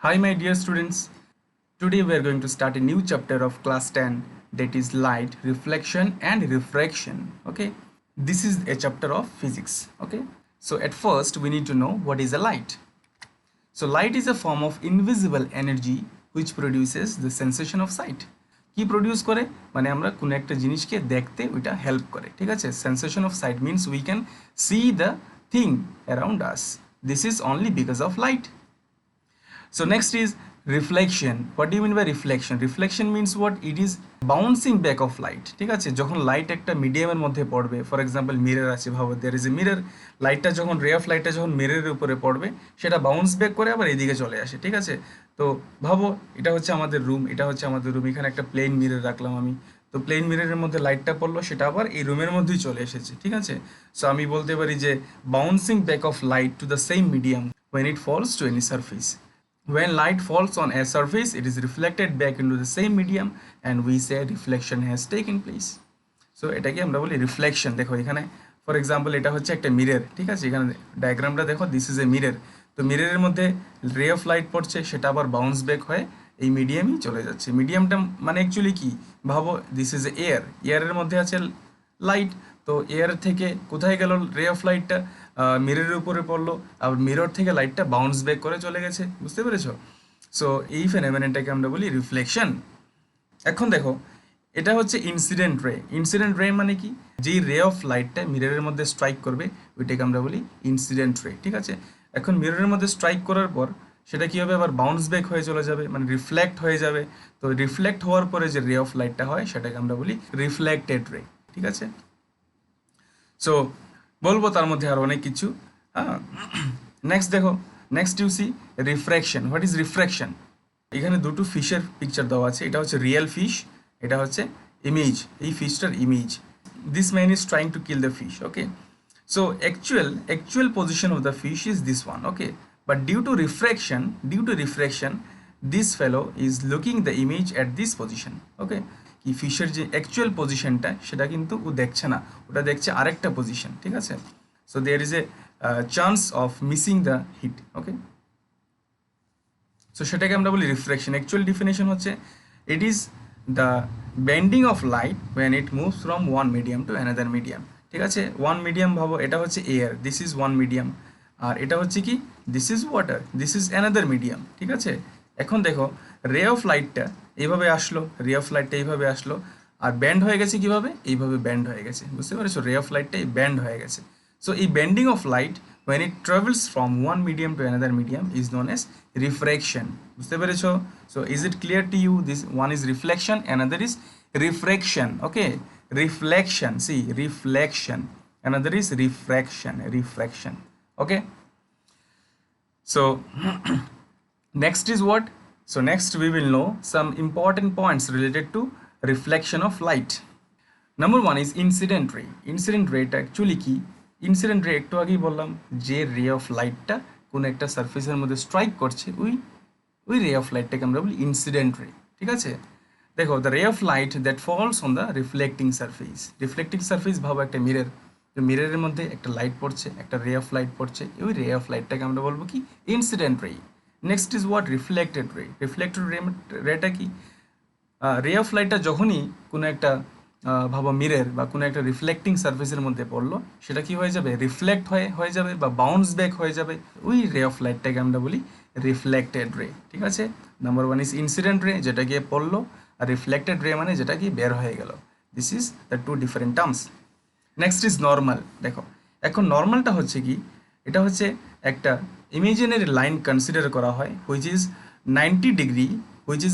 Hi, my dear students. Today we are going to start a new chapter of class 10, that is light, reflection, and refraction. Okay, this is a chapter of physics. Okay, so at first we need to know what is a light. So, light is a form of invisible energy which produces the sensation of sight. কি produce করে মানে আমরা কোনো একটা জিনিসকে দেখতে ওইটা help করে, ঠিক আছে? Sensation of sight means we can see the thing around us, this is only because of light. So next is reflection. What do you mean by reflection? Reflection means what? It is bouncing back of light. ঠিক আছে, যখন light একটা মিডিয়ামের মধ্যে পড়বে, for example mirror আছে, ভাবো দেয়ার is A mirror, লাইটটা যখন রে অফ লাইটটা যখন মিররের উপরে পড়বে সেটা বাউন্স ব্যাক করে আবার এদিকে চলে আসে, ঠিক আছে? তো ভাবো এটা হচ্ছে আমাদের রুম, এখানে একটা প্লেন মিরর রাখলাম আমি, তো প্লেন মিররের মধ্যে লাইটটা পড়লো, সেটা আবার এই রুমের মধ্যেই চলে এসেছে, ঠিক আছে? সো আমি বলতে পারি যে bouncing back of light to the same medium when it falls to any surface. When light falls on a surface, it is reflected back into the same medium and we say reflection has taken place. So এটাকে আমরা বলি reflection. দেখো এখানে for example এটা হচ্ছে একটা mirror, ঠিক আছে? এখানে ডায়াগ্রামটা দেখো, দিস ইজ এ মিরর. তো মিররের মধ্যে রে অফ লাইট পড়ছে, সেটা আবার বাউন্স ব্যাক হয়ে এই মিডিয়ামই চলে যাচ্ছে. মিডিয়ামটা মানে অ্যাকচুয়ালি কি, ভাবো দিস ইজ এয়ার, এয়ারের মধ্যে আছে লাইট, তো এয়ার থেকে কোথায় গেল রে অফ লাইটটা? মিররের উপরে পড়লো, আর মিরর থেকে লাইটটা বাউন্স ব্যাক করে চলে গেছে, বুঝতে পেরেছো? সো এই ফেনোমেননটাকে আমরা বলি রিফ্লেকশন. এখন দেখো এটা হচ্ছে ইনসিডেন্ট রে. ইনসিডেন্ট রে মানে কি, যেই রে অফ লাইটটা মিররের মধ্যে স্ট্রাইক করবে ওইটাকে আমরা বলি ইনসিডেন্ট রে, ঠিক আছে? এখন মিররের মধ্যে স্ট্রাইক করার পর সেটা কী হবে, আবার বাউন্স ব্যাক হয়ে চলে যাবে, মানে রিফ্লেক্ট হয়ে যাবে. তো রিফ্লেক্ট হওয়ার পরে যে রে অফ লাইটটা হয় সেটাকে আমরা বলি রিফ্লেক্টেড রে, ঠিক আছে? সো বলবো তার মধ্যে আরও অনেক কিছু. নেক্সট দেখো, next you see refraction. What is refraction? এখানে দুটো ফিশের পিকচার দেওয়া আছে, এটা হচ্ছে রিয়েল ফিশ, এটা হচ্ছে ইমেজ, এই ফিশটার image. This man is trying to kill the fish. Okay, so actual position of the fish is this one. Okay, but due to refraction this fellow is looking the image at this position. Okay, কি ফিশের যে actual পজিশনটা সেটা কিন্তু ও দেখছে না, ওটা দেখছে আরেকটা পজিশন, ঠিক আছে? So there is a chance of missing the hit. Okay, so সেটাকে আমরা বলি রিফ্র্যাকশন. অ্যাকচুয়াল ডিফিনেশন হচ্ছে it is the bending of light when it moves from one medium to another medium, ঠিক আছে? ওয়ান মিডিয়াম ভাবো, এটা হচ্ছে air, this is one medium, আর এটা হচ্ছে কি, this is water, this is another medium, ঠিক আছে? এখন দেখো রে অফ লাইটটা এইভাবে আসলো, এইভাবে আসলো, আর ব্যান্ড হয়ে গেছে কিভাবে, এইভাবে ব্যান্ড হয়ে গেছে, বুঝতে পেরেছো? রে অফ লাইটটা এই ব্যান্ড হয়ে গেছে. সো এই bending of light when it travels from one medium to another medium is known as refraction. বুঝতে পেরেছো? So is it clear to you? This one is reflection, another is refraction. Okay, reflection, see, reflection, another is refraction. Okay, so next is what? So next we will know some important points related to reflection of light. Number one is incident ray. Incident ray টা actually কি? Incident রে একটু আগেই বললাম যে রে of লাইটটা কোনো একটা সারফেসের মধ্যে স্ট্রাইক করছে, ওই রে অফ লাইটটাকে আমরা বলি ইনসিডেন্ট রে, ঠিক আছে? দেখো the ray of light that falls on the reflecting surface, ভাবো একটা মিরর, তো মিররের মধ্যে একটা লাইট পড়ছে, একটা রে অফ লাইট পড়ছে, ওই রে অফ লাইটটাকে আমরা বলবো কি, ইনসিডেন্ট রে. Next is what? রিফ্লেক্টেড রেটা কি, রে অফ লাইটটা যখনই কোনো একটা ভাবো মিরর বা কোনো একটা রিফ্লেক্টিং সারফেসের মধ্যে পড়লো, সেটা কি হয়ে যাবে, রিফ্লেক্ট হয়ে যাবে বা বাউন্স ব্যাক হয়ে যাবে, ওই রে অফ লাইটটাকে আমরা বলি রিফ্লেক্টেড রে, ঠিক আছে? নাম্বার ওয়ান ইজ ইনসিডেন্ট রে, যেটা গিয়ে পড়লো, আর রিফ্লেক্টেড রে মানে যেটা গিয়ে বের হয়ে গেল. This is the two different terms. Next is normal. দেখো এখন নর্মালটা হচ্ছে কি, এটা হচ্ছে একটা ইমেজিনারি লাইন কনসিডার করা হয় which is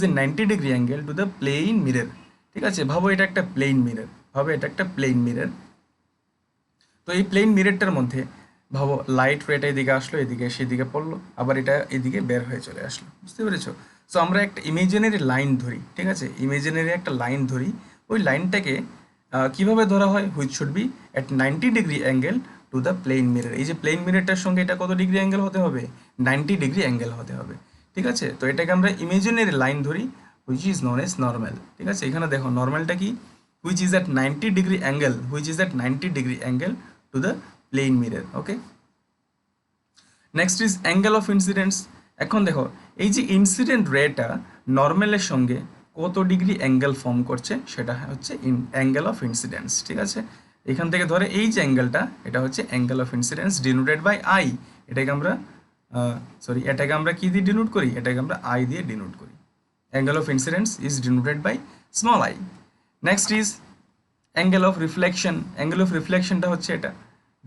a 90 degree angle to the plane mirror, ঠিক আছে? ভাবো এটা একটা প্লেন মিরর, তো এই প্লেন মিররটার মধ্যে ভাবো লাইট রেটা এদিকে আসলো, এদিকে সেদিকে পড়লো, আবার এটা এদিকে বের হয়ে চলে আসলো, বুঝতে পেরেছো? সো আমরা একটা ইমেজিনারি লাইন ধরি, ঠিক আছে? ইমেজিনারি একটা লাইন ধরি, ওই লাইনটাকে কিভাবে ধরা হয়, which should be at 90 degree angle to the plane mirror. এই যে প্লেন মিররটার সঙ্গে এটা কত ডিগ্রি অ্যাঙ্গেল হতে হবে, 90 ডিগ্রি অ্যাঙ্গেল হতে হবে, ঠিক আছে? তো এটাকে আমরা ইমেজিনারি লাইন ধরি which is known as normal, ঠিক আছে? এখানে দেখো নর্মালটা কি, which is at 90 degree angle to the plane mirror. Okay, next is angle of incidence. এখন দেখো এই যে ইনসিডেন্ট রেটা নর্মালের সঙ্গে কত ডিগ্রি অ্যাঙ্গেল ফর্ম করছে সেটা হচ্ছে অ্যাঙ্গেল অফ ইনসিডেন্স, ঠিক আছে। এখান থেকে ধরে এই যে অ্যাঙ্গেলটা এটা হচ্ছে angle of incidence denoted by i. এটাকে আমরা কি দিয়ে ডিনোট করি? এটাকে আমরা আই দিয়ে ডিনোট করি। Angle of incidence is denoted by small I. Next is angle of reflection. Angle of রিফ্লেকশনটা হচ্ছে এটা,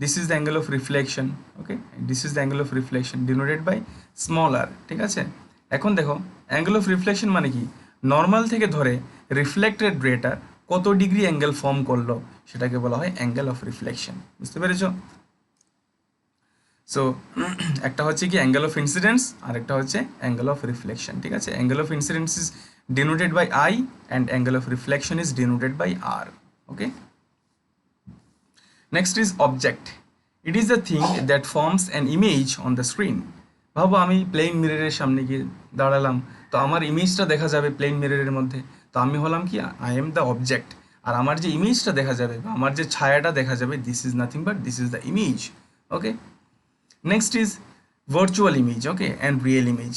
this is the angle of reflection, okay, this is the angle of reflection denoted by small R, ঠিক আছে। এখন দেখো angle of reflection মানে কি, normal থেকে ধরে রিফ্লেক্টেড রেটা কত ডিগ্রি অ্যাঙ্গেল ফর্ম করলো সেটাকে বলা হয় অ্যাঙ্গেল অফ রিফ্লেকশন, বুঝতে পেরেছো? সো একটা হচ্ছে কি অ্যাঙ্গেল অফ ইনসিডেন্স আর একটা হচ্ছে অ্যাঙ্গেল অফ রিফ্লেকশন, ঠিক আছে। Angle of incidence is denoted by i and angle of reflection is denoted by r, okay. Next is object. It is the thing that forms an image on the screen. ভাবো আমি plane মিররের সামনে গিয়ে দাঁড়ালাম, তো আমার ইমেজটা দেখা যাবে প্লেন মিররের মধ্যে, তো আমি হলাম কি, আই এম দ্য অবজেক্ট। আর আমার যে ইমেজটা দেখা যাবে বা আমার যে ছায়াটা দেখা যাবে, this is nothing but this is the image, okay. Next is virtual image, okay, and real image,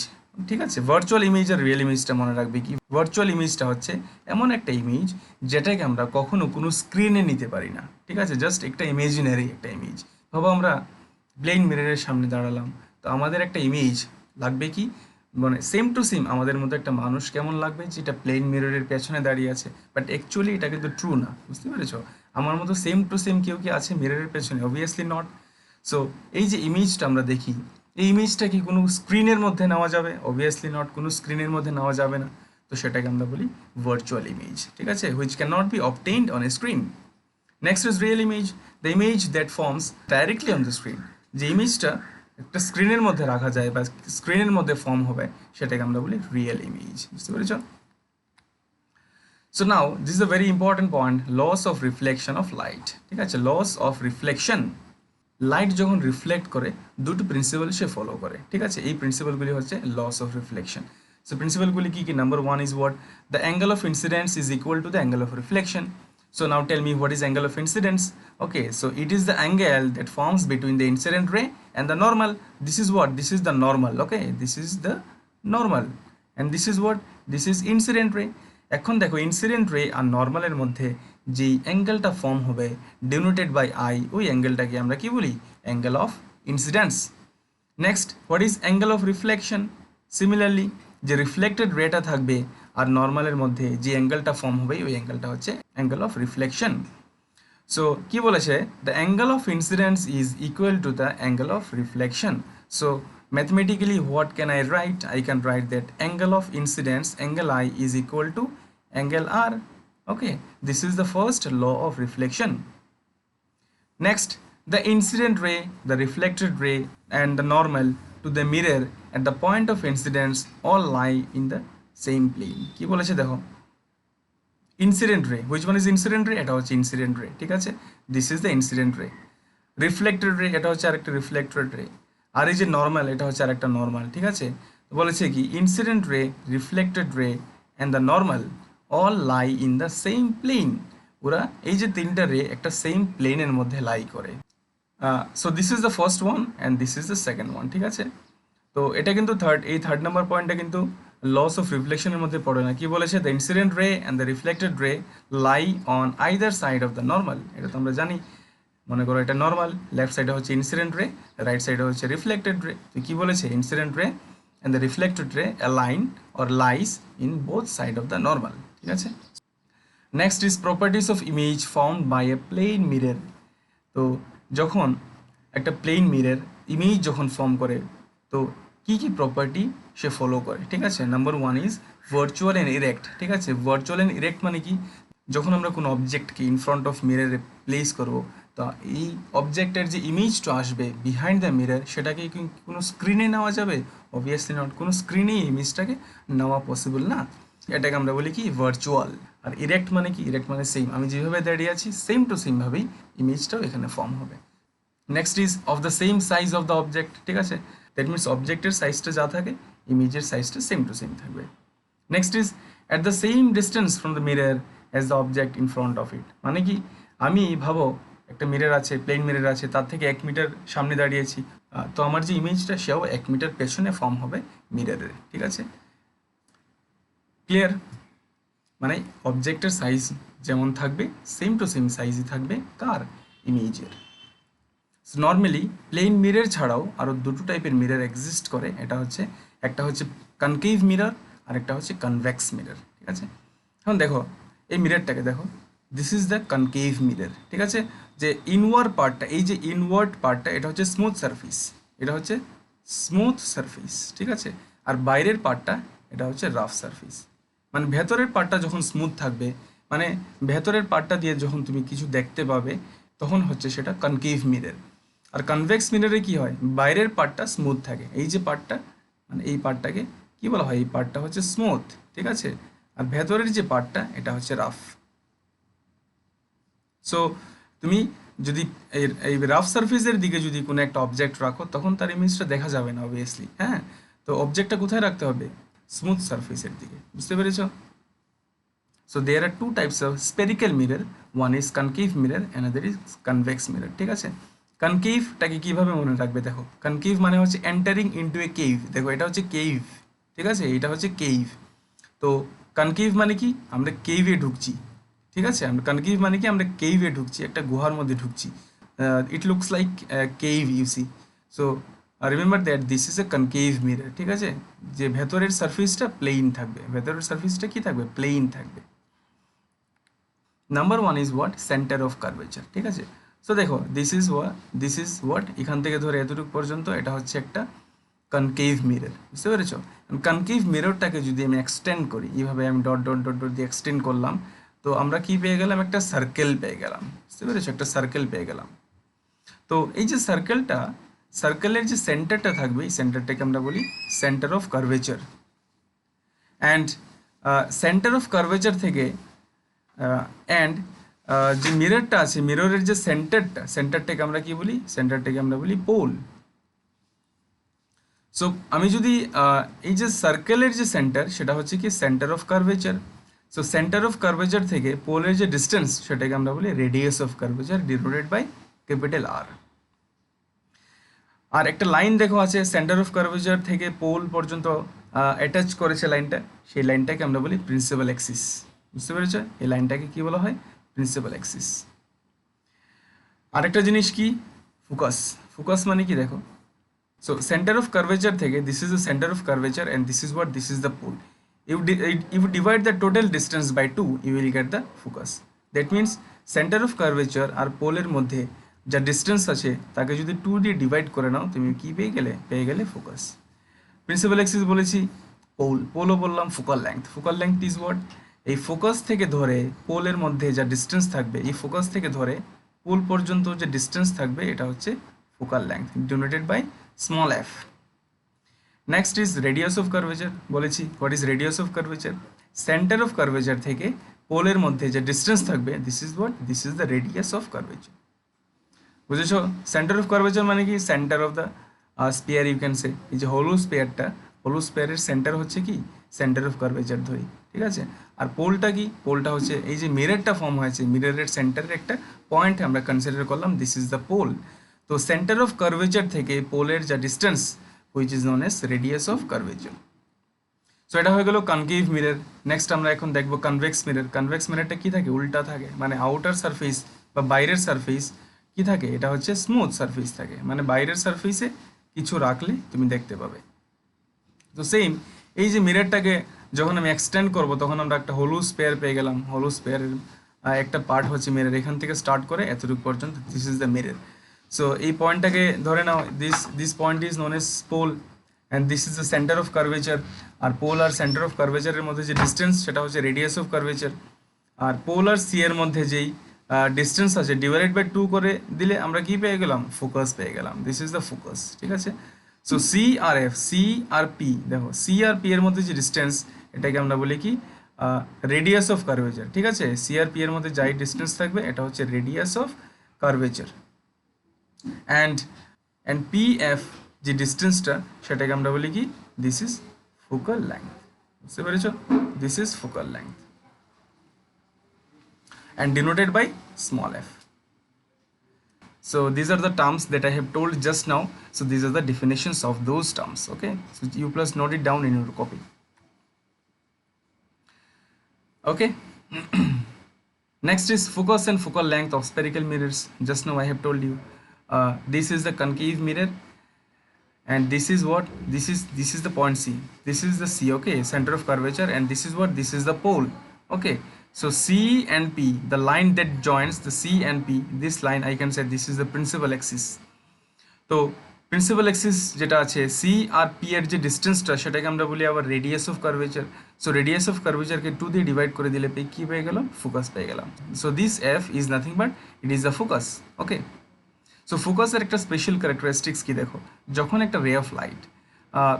ঠিক আছে। ভার্চুয়াল ইমেজ আর রিয়েল ইমেজটা মনে রাখবে কি, ভার্চুয়াল ইমেজটা হচ্ছে এমন একটা ইমেজ যেটাকে আমরা কখনো কোনো স্ক্রিনে নিতে পারি না, ঠিক আছে, জাস্ট একটা ইমেজিনারি একটা ইমেজ। ভাবো আমরা প্লেন মিররের সামনে দাঁড়ালাম, তো আমাদের একটা ইমেজ লাগবে কি, মানে সেম টু সেম আমাদের মতো একটা মানুষ কেমন লাগবে যেটা প্লেন মিররের পেছনে দাঁড়িয়ে আছে, বাট অ্যাকচুয়ালি এটা কিন্তু ট্রু না, বুঝতে পেরেছো? আমার মতো সেম টু সেম কেউ কি আছে মিররের পেছনে? Obviously not. সো এই যে ইমেজটা আমরা দেখি, এই ইমেজটা কি কোনো স্ক্রিনের মধ্যে নেওয়া যাবে? অবভিয়াসলি নট, কোনো স্ক্রিনের মধ্যে নেওয়া যাবে না। তো সেটাকে আমরা বলি ভার্চুয়াল ইমেজ, ঠিক আছে, which can not be obtained on a screen. Next is real image, the image that forms directly on the screen. যে ইমেজটা একটা স্ক্রিনের মধ্যে রাখা যায় বা স্ক্রিনের মধ্যে ফর্ম হবে সেটাকে আমরা বলি রিয়েল ইমেজ, বুঝতে পেরেছ? So now this is a very important point, loss of reflection of light, ঠিক আছে। লস অফ রিফ্লেকশন, লাইট যখন রিফ্লেক্ট করে দুটো প্রিন্সিপাল সে ফলো করে, ঠিক আছে। এই প্রিন্সিপালগুলি হচ্ছে লস অফ রিফ্লেকশন। সো প্রিন্সিপালগুলি কি কি? Number one is what, the angle of incidence is equal to the angle of reflection. So now tell me what is angle of incidence? Okay, so it is the angle that forms between the incident ray and the normal. This is what? This is the normal, okay? This is the normal. And this is what? This is incident ray. এখন দেখো incident রে আর নর্মালের মধ্যে যেই অ্যাঙ্গেলটা form হবে denoted by I, ওই অ্যাঙ্গেলটাকে আমরা কি বলি? Angle of incidence. Next, what is angle of reflection? Similarly যে রিফ্লেক্টেড রেটা থাকবে আর নর্মালের মধ্যে যে অ্যাঙ্গেলটা ফর্ম হবে ওই অ্যাঙ্গেলটা হচ্ছে অ্যাঙ্গেল অফ রিফ্লেকশন। সো কি বলেছে? The angle of incidence is equal to the angle of reflection. So mathematically what can I write? I can write that angle of incidence, angle I, is equal to angle R. Okay, this is the first law of reflection. Next, the incident ray, the reflected ray and the normal to the mirror at the point of incidence all lie in the same plane. কি বলেছে দেখো, incident রে, which one is incident রে? এটা হচ্ছে incident রে, ঠিক আছে, this is the incident ray. Reflected রে, এটা হচ্ছে আরেকটা রিফ্লেক্টেড রে। আর এই যে নর্মাল, এটা হচ্ছে আরেকটা নর্মাল, ঠিক আছে। তো বলেছে কি, incident ray, reflected ray and the normal all lie in the same plane. ওরা এই যে তিনটা রে একটা সেম প্লেনের মধ্যে লাই করে। So this is the first one and this is the second one, ঠিক আছে। তো এটা কিন্তু থার্ড নাম্বার পয়েন্টটা কিন্তু লস অফ রিফ্লেকশনের মধ্যে পড়ে না। কি বলেছে? The incident ray and the reflected রে lie on either side of the normal. এটা তো আমরা জানি, মনে করো এটা নর্মাল, লেফট সাইডে হচ্ছে ইনসিডেন্ট রে, রাইট সাইডে হচ্ছে রিফ্লেক্টেড রে। তো কি বলেছে? Incident ray and the reflected ray align or lies in both side of the normal, ঠিক আছে। Next is properties of image found by a plane mirror. তো যখন একটা প্লেন মিরর ইমেজ যখন ফর্ম করে, তো কি কি প্রপার্টি সে ফলো করে, ঠিক আছে। Number one is virtual and erect, ঠিক আছে। ভার্চুয়াল অ্যান্ড ইরেক্ট মানে কি? যখন আমরা কোনো অবজেক্টকে ইন ফ্রন্ট অফ মিররে প্লেস করবো, তো এই অবজেক্টের যে ইমেজটা আসবে বিহাইন্ড দ্য মিরর, সেটাকে কি কোনো স্ক্রিনে নেওয়া যাবে? অবভিয়াসলি নট, কোনো স্ক্রিনেই ইমেজটাকে নেওয়া পসিবল না। এটাকে আমরা বলি কি? ভার্চুয়াল। আর ইরেক্ট মানে কি? ইরেক্ট মানে সেম, আমি যেভাবে দাঁড়িয়ে আছি সেম টু সেমভাবেই ইমেজটাও এখানে ফর্ম হবে। Next is of the same size of the object, ঠিক আছে। দ্যাট মিনস অবজেক্টের সাইজটা যা থাকে ইমেজের সাইজটা সেম টু সেম থাকবে। Next is at the same distance from the mirror as the object in front of it. মানে কি? আমি ভাবো একটা মিরর আছে, প্লেন মিরর আছে, তার থেকে 1 মিটার সামনে দাঁড়িয়েছি, তো আমার যে ইমেজটা সেও 1 মিটার পেছনে ফর্ম হবে মিররের, ঠিক আছে? ক্লিয়ার? মানে অবজেক্টের সাইজ যেমন থাকবে সেম টু সেম সাইজই থাকবে কার? ইমেজের। নর্মালি প্লেন মিরর ছাড়াও আরও দুটো টাইপের মিরর এক্সিস্ট করে। এটা হচ্ছে, একটা হচ্ছে কনকেভ মিরর আর একটা হচ্ছে কনভেক্স মিরর, ঠিক আছে? এখন দেখো এই মিররটাকে দেখো, this is the concave mirror, ঠিক আছে? যে ইনওয়ার্ড পার্টটা, এই যে ইনওয়ার্ড পার্টটা এটা হচ্ছে স্মুথ সারফেস, এটা হচ্ছে স্মুথ সারফেস, ঠিক আছে? আর বাইরের পার্টটা এটা হচ্ছে রাফ সারফেস। মানে ভেতরের পার্টটা যখন স্মুথ থাকবে, মানে ভেতরের পার্টটা দিয়ে যখন তুমি কিছু দেখতে পাবে, তখন হচ্ছে সেটা কনকেভ মিরর। আর কনভেক্স মিররে কি হয়, বাইরের পার্টটা স্মুথ থাকে, এই যে পার্টটা, মানে এই পার্টটাকে কি বলা হয়, এই পার্টটা হচ্ছে স্মুথ, ঠিক আছে? আর ভেতরের যে পার্টটা এটা হচ্ছে রাফ। সো তুমি যদি এই রাফ সারফেসের দিকে যদি কোনো একটা অবজেক্ট রাখো, তখন তার ইমেজটা দেখা যাবে না অবভিয়াসলি, হ্যাঁ? তো অবজেক্টটা কোথায় রাখতে হবে? স্মুথ সারফেসের দিকে, বুঝতে পেরেছো? So there are two types of spherical mirror. One is concave mirror, another is convex mirror. ঠিক আছে? কনকেভটাকে কিভাবে মনে রাখবে দেখো, কনকেভ মানে হচ্ছে এন্টারিং ইনটু এ কেভ। দেখো এটা হচ্ছে কেভ, ঠিক আছে? এটা হচ্ছে কেভ। তো কনকেভ মানে কি, আমরা কেভে ঢুকছি, ঠিক আছে? আমরা কনকেভ মানে কি, আমরা কেভে ঢুকছি, একটা গুহার মধ্যে ঢুকছি। It looks like cave you see. So remember that this is a concave mirror, ঠিক আছে? যে ভেতরের সারফেসটা প্লেন থাকবে, ভেতরের সারফেসটা কি থাকবে? প্লেন থাকবে। Number one is what? Centre of curvature, ঠিক আছে? সো দেখো দিস ইজ হোয়াট এখান থেকে ধরে এতটুকু পর্যন্ত এটা হচ্ছে একটা কনকেভ মিরর, বুঝতে পেরেছো? কনকেভ মিররটাকে যদি আমি এক্সটেন্ড করি, এইভাবে আমি ডট ডট ডট ডট দিয়ে এক্সটেন্ড করলাম, তো আমরা কি পেয়ে গেলাম? একটা সার্কেল পেয়ে গেলাম, বুঝতে পেরেছো? একটা সার্কেল পেয়ে গেলাম। তো এই যে সার্কেলটা, সার্কেলের যে সেন্টারটা থাকবে, এই সেন্টারটাকে আমরা বলি centre of curvature. And centre of curvature থেকে অ্যান্ড যে মিররটা আছে, মিররের যে সেন্টারটাকে আমরা কি বলি? সেন্টারটাকে আমরা বলি পোল। সো আমি যদি এই যে সার্কেলের যে সেন্টার, সেটা হচ্ছে কি centre of curvature. So centre of curvature থেকে পোলের যে ডিস্টেন্স, সেটাকে আমরা বলি radius of curvature, denoted by capital R. আর একটা লাইন দেখো আছে সেন্টার অফ কার্ভেচার থেকে পোল পর্যন্ত অ্যাটাচ করেছে লাইনটা, সেই লাইনটাকে আমরা বলি প্রিন্সিপাল অ্যাক্সিস, বুঝতে পেরেছো? এই লাইনটাকে কি বলা হয়? Principal axis. আরেকটা জিনিস কি? ফোকাস। ফোকাস মানে কি দেখো, সো সেন্টার অফ কার্ভেচার থেকে, this is the centre of curvature and this is what, this is the pole. If you divide the total distance by 2, you will get the focus. That means centre of curvature আর পোলের মধ্যে যা distance আছে, তাকে যদি 2 দিয়ে divide করে নাও, তুমি কি পেয়ে গেলে? পেয়ে গেলে ফোকাস। প্রিন্সিপাল অ্যাক্সিস বলেছি, পোলও বললাম, focal length. Focal length is what? এই ফোকাস থেকে ধরে পোলের মধ্যে যা ডিস্টেন্স থাকবে, এই ফোকাস থেকে ধরে পোল পর্যন্ত যে ডিস্টেন্স থাকবে, এটা হচ্ছে focal length, denoted by small F. Next is radius of curvature. বলেছি what is radius of curvature? Centre of curvature থেকে পোলের মধ্যে যে ডিস্টেন্স থাকবে, this is what, this is the radius of curvature. বুঝেছো? সেন্টার অফ কার্ভেচার মানে কি? Centre of the sphere, you can say. এই যে হলো স্পেয়ারটা, হলো স্পেয়ারের সেন্টার হচ্ছে কি? সেন্টার অফ কার্ভেচার ধরি, ঠিক আছে? আর পোলটা কি? পোলটা হচ্ছে এই যে মিররটা ফর্ম হয়েছে, মিররের সেন্টারের একটা পয়েন্ট আমরা কনসিডার করলাম, দিস ইজ দ্য পোল। তো সেন্টার অফ কার্ভেচার থেকে পোলের যা distance, which is known S radius of curvature. So এটা হয়ে গেল কনকেভ মিরর। নেক্সট আমরা এখন দেখবো কনভেক্স মিরর। কনভেক্স মিররটা কি থাকে? উল্টা থাকে, মানে আউটার সারফেস বা বাইরের সারফেস কি থাকে? এটা হচ্ছে স্মুথ সারফেস থাকে, মানে বাইরের সারফেসে কিছু রাখলে তুমি দেখতে পাবে। তো সেম এই যে মিররটাকে যখন আমি এক্সটেন্ড করব, তখন আমরা একটা হলু স্পেয়ার পেয়ে গেলাম। হলু স্পেয়ারের একটা পার্ট হচ্ছে মিরর, এখান থেকে স্টার্ট করে এতটুকু পর্যন্ত, this is the mirror. So এই পয়েন্টটাকে ধরে নাও, this point is known as pole and this is the centre of curvature. আর পোল আর সেন্টার অফ কার্ভেচারের মধ্যে যে ডিস্টেন্স, সেটা হচ্ছে রেডিয়াস অফ কার্ভেচার। আর পোল আর সি এর মধ্যে যেই ডিস্টেন্স আছে, ডিভাইডেড বাই 2 করে দিলে আমরা কি পেয়ে গেলাম? ফোকাস পেয়ে গেলাম। দিস ইজ দ্য ফোকাস, ঠিক আছে? সো সি আর এফ, সি আর পি, দেখো সি আর পি এর মধ্যে যে ডিস্টেন্স, এটাকে আমরা বলি কি? রেডিয়াস অফ কার্ভেচার, ঠিক আছে? সি আর পি এর মধ্যে যাই ডিস্টেন্স থাকবে, এটা হচ্ছে radius of curvature. And P F যে ডিস্টেন্সটা, সেটাকে আমরা বলি কি? দিস ইজ ফোকাল লেংথ, বুঝতে পেরেছো? This is focal length and denoted by small f. So these are the terms that I have told just now. So these are the definitions of those terms. Okay, so you plus note it down in your copy. Okay. Next is focus and focal length of spherical mirrors. Just now I have told you, this is the concave mirror, and this is what, this is the point C, this is the C, okay, center of curvature, and this is what, this is the pole. Okay, so C and P, the line that joins the C and P, this line I can say this is the principal axis. তো principal Axis যেটা আছে C আর P এর যে ডিস্টেন্সটা সেটাকে আমরা বলি আবার radius of curvature. So radius of কার্ভেচারকে 2 দিয়ে ডিভাইড করে দিলে কি পেয়ে গেলাম, ফোকাস পেয়ে গেলাম। So this F is nothing but it is the focus. Okay, so ফোকাসের একটা স্পেশাল ক্যারেক্টারিস্টিক্স কি দেখো, যখন একটা ray of light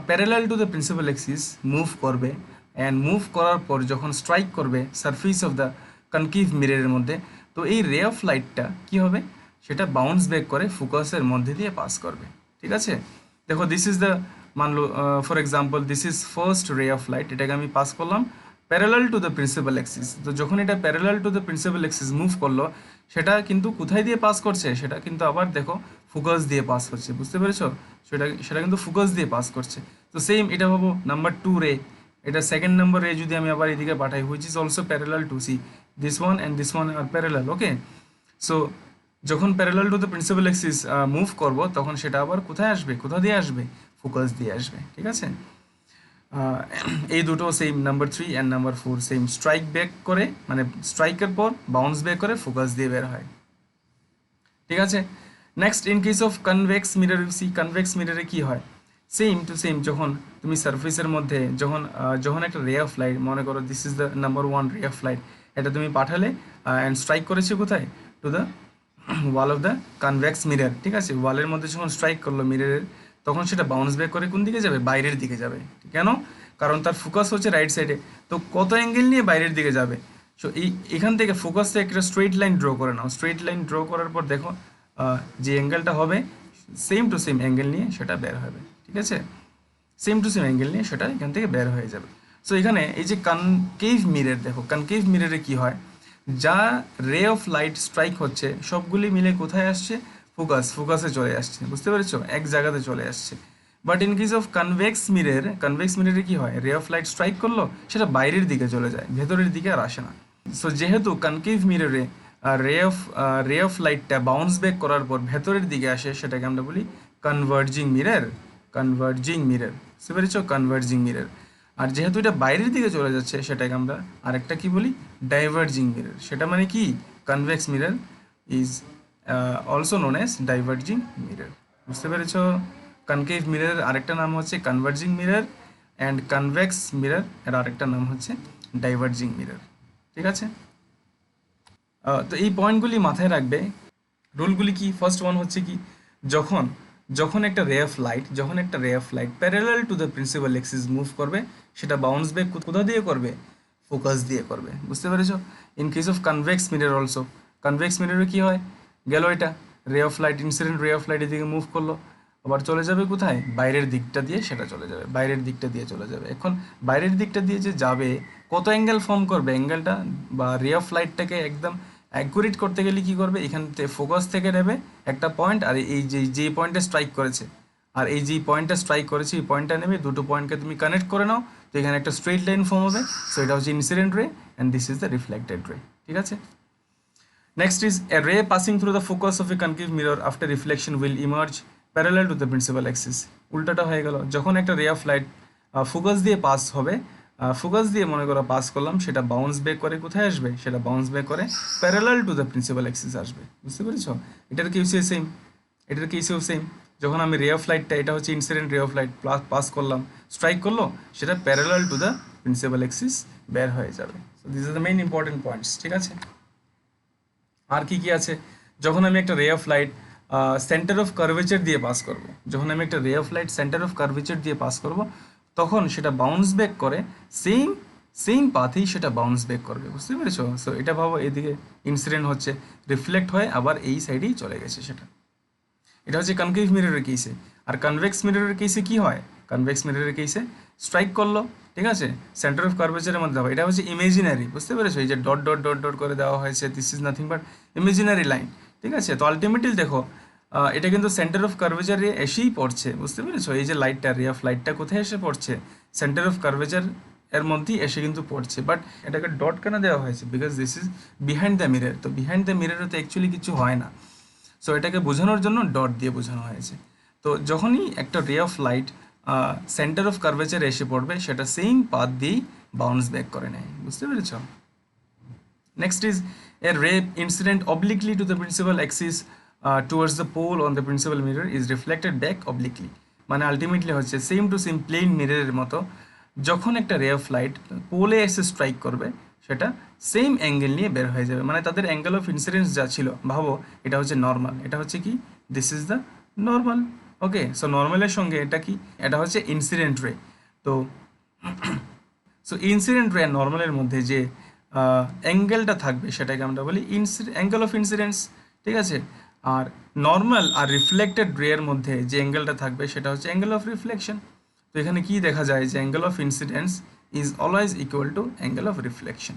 parallel to the principal axis move করবে, অ্যান্ড মুভ করার পর যখন স্ট্রাইক করবে সারফেস অফ দ্য কনকেভ মিররের মধ্যে, তো এই রে অফ লাইটটা কি হবে, সেটা বাউন্স ব্যাক করে ফোকাসের মধ্যে দিয়ে পাস করবে। ঠিক আছে, দেখো দিস ইজ দ্য, মানলো for example this is first ray of light, এটাকে আমি পাস করলাম parallel to the principal axis. তো যখন এটা parallel to the principal axis move করলো, সেটা কিন্তু কোথায় দিয়ে পাস করছে, সেটা কিন্তু আবার দেখো ফোকাস দিয়ে পাস করছে, বুঝতে পেরেছো, সেটা কিন্তু ফোকাস দিয়ে পাস করছে। তো সেম এটা ভাবো নাম্বার 2 রে, এটা সেকেন্ড নাম্বার রে যদি আমি আবার এদিকে পাঠাই, which is also parallel to C, this one and this one are parallel. Okay, so যখন parallel to the principal axis move করব, তখন সেটা আবার কোথায় আসবে, কোথা দিয়ে আসবে, ফোকাস দিয়ে আসবে। ঠিক আছে, এই দুটো same number 3 and number 4 same, strike back করে, মানে স্ট্রাইকের পর বাউন্স ব্যাক করে ফোকাস দিয়ে বের হয়। ঠিক আছে, next in case of convex mirror, you see convex মিররে কি হয়, সেম টু সেম, যখন তুমি সারফেসের মধ্যে যখন একটা রে অফ লাইট, মনে করো দিস ইজ দ্য নাম্বার 1 রে অফ লাইট, এটা তুমি পাঠালে অ্যান্ড স্ট্রাইক করেছে কোথায়, to the wall of the convex mirror. ঠিক আছে, ওয়ালের মধ্যে যখন স্ট্রাইক করলো মিররের, তখন সেটা বাউন্স ব্যাক করে কোন দিকে যাবে, বাইরের দিকে যাবে। কেন, কারণ তার ফোকাস হচ্ছে রাইট সাইডে, তো কত অ্যাঙ্গেল নিয়ে বাইরের দিকে যাবে। সো এখান থেকে ফোকাস থেকে একটা স্ট্রেট লাইন ড্র করে নাও, স্ট্রেট লাইন ড্র করার পর দেখো যে অ্যাঙ্গেলটা হবে সেম টু সেম অ্যাঙ্গেল নিয়ে সেটা বের হবে। ঠিক আছে, সেম টু সেম অ্যাঙ্গেল নিয়ে সেটা এখান থেকে বের হয়ে যাবে। সো এখানে এই যে কনকেভ মিরর, দেখো কনকেভ মিররে কি হয়, যা রে অফ লাইট স্ট্রাইক হচ্ছে সবগুলি মিলে কোথায় আসছে, ফোকাসে চলে আসছে, বুঝতে পেরেছো, এক জায়গাতে চলে আসছে। But in case of convex মিররে কি হয়, রে অফ লাইট স্ট্রাইক করলো, সেটা বাইরের দিকে চলে যায়, ভেতরের দিকে আর আসে না। সো যেহেতু কনকেভ মিররে রে অফ লাইটটা বাউন্স ব্যাক করার পর ভেতরের দিকে আসে, সেটাকে আমরা বলি কনভার্জিং মিরর, বুঝতে পেরেছো, কনভার্জিং মিরর। আর যেহেতু এটা বাইরের দিকে চলে যাচ্ছে, সেটাকে আমরা আরেকটা কি বলি, ডাইভার্জিং মিরর। সেটা মানে কি, convex mirror is also known as diverging mirror, বুঝতে পেরেছো। কনকেভ মিররের আরেকটা নাম হচ্ছে converging mirror, and convex mirror এর আরেকটা নাম হচ্ছে ডাইভার্জিং মিরর। ঠিক আছে, তো এই পয়েন্টগুলি মাথায় রাখবে। রুলগুলি কি, ফার্স্ট ওয়ান হচ্ছে কি, যখন একটা ray of light parallel to the principal axis move করবে, সেটা বাউন্স ব্যাক কোথা দিয়ে করবে, ফোকাস দিয়ে করবে, বুঝতে পেরেছো। In case of convex mirror also, convex মিররে কি হয়, গেল এটা ray of light, incident ray of লাইটের দিকে মুভ করলো, আবার চলে যাবে কোথায়, বাইরের দিকটা দিয়ে সেটা চলে যাবে, বাইরের দিকটা দিয়ে চলে যাবে। এখন বাইরের দিকটা দিয়ে যে যাবে, কত অ্যাঙ্গেল ফর্ম করবে, অ্যাঙ্গেলটা বা রে অফ লাইটটাকে একদম অ্যাকুরেট করতে গেলে কি করবে, এখান থেকে ফোকাস থেকে নেবে একটা পয়েন্ট, আর এই যে পয়েন্টে স্ট্রাইক করেছে, আর এই যে পয়েন্টটা স্ট্রাইক করেছে, এই পয়েন্টটা নেবে, দুটো পয়েন্টকে তুমি কানেক্ট করে নাও, তো এখানে একটা স্ট্রেট লাইন ফর্ম হবে। সো এটা হচ্ছে incident ray, and this is the reflected ray. ঠিক আছে, next is a ray passing through the focus of a concave mirror after reflection will emerge parallel to the principal axis. উল্টাটা হয়ে গেল, যখন একটা রে অফ লাইট ফোকাস দিয়ে pass হবে, focus দিয়ে মনে করো পাস করলাম, সেটা বাউন্স ব্যাক করে কোথায় আসবে, সেটা বাউন্স ব্যাক করে parallel to the principal Axis আসবে, বুঝতে পেরেছো। এটার কেসও সেম, যখন আমি রে অফ লাইটটা, এটা হচ্ছে incident ray of light, pass করলাম, স্ট্রাইক করলো, সেটা parallel to the principal Axis বের হয়ে যাবে। So this are the main important points. ঠিক আছে, আর কি কি আছে, যখন আমি একটা ray of light centre of curvature দিয়ে পাস করব, তখন সেটা বাউন্স ব্যাক করে সেম পাথেই সেটা বাউন্স ব্যাক করবে, বুঝতে পেরেছো। সো এটা ভাবো, এদিকে ইনসিডেন্ট হচ্ছে, রিফ্লেক্ট হয়ে আবার এই সাইডেই চলে গেছে সেটা। এটা হচ্ছে কনকেভ মিররের কেসে। আর কনভেক্স মিররের কেসে কি হয়, কনভেক্স মিররের কেসে স্ট্রাইক করলো, ঠিক আছে, সেন্টার অফ কার্ভেচারের মধ্যে হবে, এটা হচ্ছে ইমেজিনারি, বুঝতে পেরেছো। এই যে ডট ডট ডট ডট করে দেওয়া হয়েছে, this is nothing but imaginary line, ঠিক আছে। তো আলটিমেটলি দেখো এটা কিন্তু সেন্টার অফ কার্ভেচারে এসেই পড়ছে, বুঝতে পেরেছো? এই যে লাইটটা, রে অফ লাইটটা কোথায় এসে পড়ছে? সেন্টার অফ কার্ভেচার এর মধ্যেই এসে কিন্তু পড়ছে। বাট এটাকে ডট কেন দেওয়া হয়েছে? Because this is behind the mirror. তো বিহাইন্ড দ্য মিররে তো অ্যাকচুয়ালি কিছু হয় না, সো এটাকে বোঝানোর জন্য ডট দিয়ে বোঝানো হয়েছে। তো যখনই একটা ray of light centre of curvature এসে পড়বে, সেটা সেম পাথ দিয়েই বাউন্স ব্যাক করে নেয়, বুঝতে পেরেছ? Next is a ray incident obliquely to the principal axis towards the pole on the principal mirror is reflected back obliquely. মানে ultimately হচ্ছে সেম টু সেম প্লেন মিররের মতো, যখন একটা রে অফ লাইট পোলে এসে স্ট্রাইক করবে, সেটা সেম অ্যাঙ্গেল নিয়ে বের হয়ে যাবে। মানে তাদের অ্যাঙ্গেল অফ ইনসিডেন্স যা ছিল, ভাবো এটা হচ্ছে নর্মাল, এটা হচ্ছে কি, this is the normal. Okay, so নর্মালের সঙ্গে এটা কি, এটা হচ্ছে ইনসিডেন্ট রে। তো সো ইনসিডেন্ট রে আর নর্মালের মধ্যে যে অ্যাঙ্গেলটা থাকবে সেটাকে আমরা বলি অ্যাঙ্গেল অফ ইনসিডেন্স, ঠিক আছে। আর নর্মাল আর রিফ্লেক্টেড রের মধ্যে যে অ্যাঙ্গেলটা থাকবে সেটা হচ্ছে অ্যাঙ্গেল অফ রিফ্লেকশন। তো এখানে কি দেখা যায় যে angle of incidence is always equal to angle of reflection,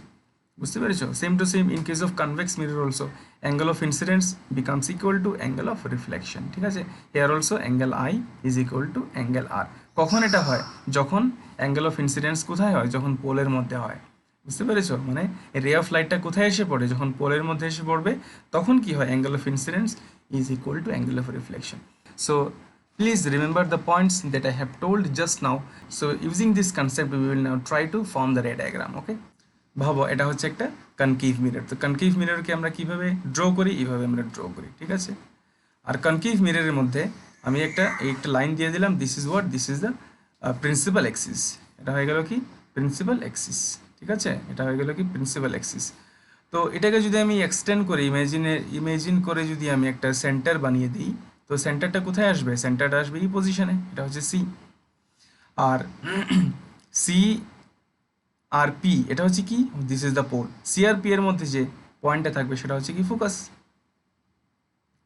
বুঝতে পেরেছো? Same to same in case of convex mirror also angle of incidence becomes equal to angle of reflection, ঠিক আছে। Here also angle I is equal to angle R. কখন এটা হয়? যখন angle of incidence কোথায় হয়? যখন পোলের মধ্যে হয়, বুঝতে পেরেছো? মানে রে অফ লাইটটা কোথায় এসে পড়ে? যখন পোলের মধ্যে এসে পড়বে, তখন কি হয়? Angle of incidence is equal to angle of reflection. So please remember the points that I have told just now. So using this concept we will now try to form the ray diagram. Okay, ভাবো এটা হচ্ছে একটা concave mirror. তো concave মিররকে আমরা কিভাবে draw করি? এইভাবে আমরা ড্র করি, ঠিক আছে। আর কনকেভ মিররের মধ্যে আমি একটা লাইন দিয়ে দিলাম, this is what, this is the principal Axis. এটা হয়ে গেল কি, প্রিন্সিপাল অ্যাক্সিস, ঠিক আছে। এটা হয়ে গেল কি, প্রিন্সিপাল অ্যাক্সিস। তো এটাকে যদি আমি এক্সটেন্ড করি, ইমেজিন করে যদি আমি একটা সেন্টার বানিয়ে দিই, তো সেন্টারটা কোথায় আসবে? সেন্টারটা আসবে এই পজিশনে, এটা হচ্ছে সি। আর সি আর পি এটা হচ্ছে কি, this is the pole. C আর পি এর মধ্যে যে পয়েন্টটা থাকবে সেটা হচ্ছে কি, ফোকাস।